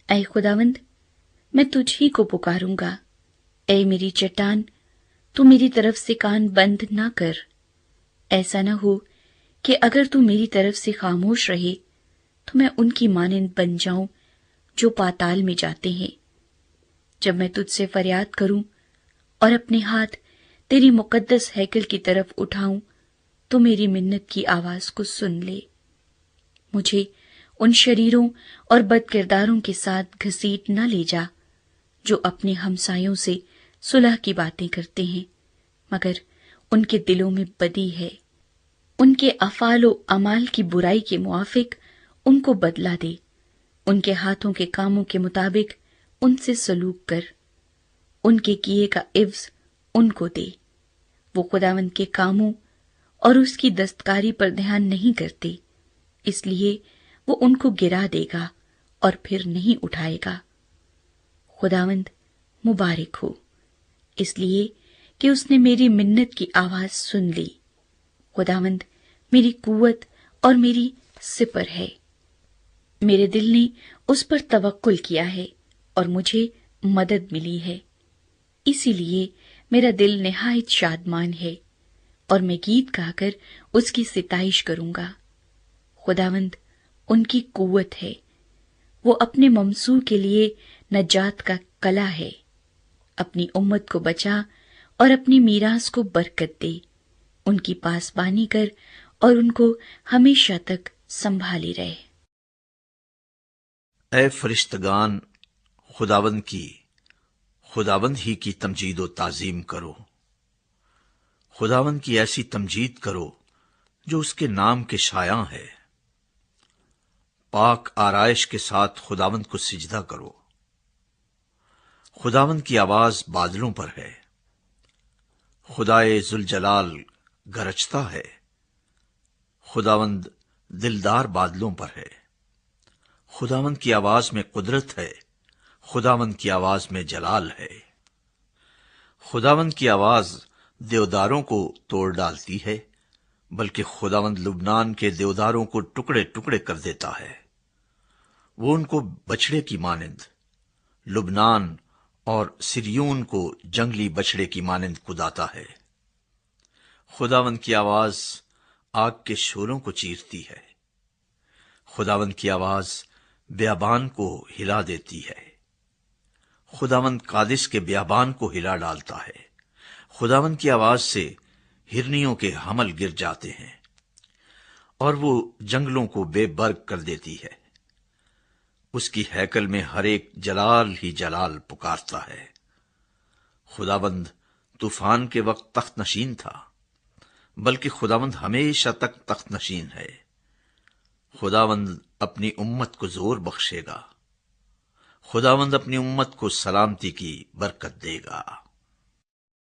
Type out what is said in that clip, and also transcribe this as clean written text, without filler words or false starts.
اے خداوند، میں تجھ ہی کو پکاروں گا۔ اے میری چٹان، تو میری طرف سے کان بند نہ کر۔ ایسا نہ ہو کہ اگر تو میری طرف سے خاموش رہے تو میں ان کی مانند بن جاؤں جو پاتال میں جاتے ہیں۔ جب میں تجھ سے فریاد کروں اور اپنے ہاتھ تیری مقدس ہیکل کی طرف اٹھاؤں تو میری منت کی آواز کو سن لے۔ مجھے ان شریروں اور بد کرداروں کے ساتھ گھسیٹ نہ لے جا جو اپنے ہمسایوں سے صلح کی باتیں کرتے ہیں، مگر ان کے دلوں میں بدی ہے۔ ان کے افعال و اعمال کی برائی کے موافق ان کو بدلہ دے، ان کے ہاتھوں کے کاموں کے مطابق ان سے سلوک کر، ان کے کیے کا عوض ان کو دے۔ وہ خداوند کے کاموں اور اس کی دستکاری پر دھیان نہیں کرتے، اس لیے وہ ان کو گرا دے گا اور پھر نہیں اٹھائے گا۔ خداوند مبارک ہو، اس لیے کہ اس نے میری منت کی آواز سن لی۔ خداوند میری قوت اور میری سپر ہے، میرے دل نے اس پر توکل کیا ہے اور مجھے مدد ملی ہے۔ اسی لیے میرا دل نہایت شادمان ہے اور میں گیت گا کر اس کی ستائش کروں گا۔ خداوند ان کی قوت ہے، وہ اپنے ممسوح کے لیے نجات کا قلعہ ہے۔ اپنی امت کو بچا اور اپنی میراث کو برکت دے، ان کی پاسبانی کر اور ان کو ہمیشہ تک سنبھالے رہے۔ اے فرشتگان، خداوند ہی کی تمجید و تعظیم کرو۔ خداوند کی ایسی تمجید کرو جو اس کے نام کے شایاں ہے۔ پاک آرائش کے ساتھ خداوند کو سجدہ کرو۔ خداوند کی آواز بادلوں پر ہے، خدائے ذوالجلال گرجتا ہے۔ خداوند دلدار بادلوں پر ہے، خداوند کی آواز میں قدرت ہے، خداوند کی آواز میں جلال ہے۔ خداوند کی آواز دیوداروں کو توڑ ڈالتی ہے، بلکہ خداوند لبنان کے دیوداروں کو ٹکڑے ٹکڑے کر دیتا ہے۔ وہ ان کو بچڑے کی مانند، لبنان اور سریون کو جنگلی بچڑے کی مانند کداتا ہے۔ خداوند کی آواز آگ کے شعلوں کو چیرتی ہے، خداوند کی آواز بیابان کو ہلا دیتی ہے۔ خداوند قادس کے بیابان کو ہلا ڈالتا ہے، خداوند کی آواز سے ہرنیوں کے حمل گر جاتے ہیں، اور وہ جنگلوں کو بے برگ کر دیتی ہے۔ اس کی ہیکل میں ہر ایک جلال ہی جلال پکارتا ہے۔ خداوند طوفان کے وقت تخت نشین تھا، بلکہ خداوند ہمیشہ تک تخت نشین ہے۔ خداوند اپنی امت کو زور بخشے گا، خداوند اپنی امت کو سلامتی کی برکت دے گا۔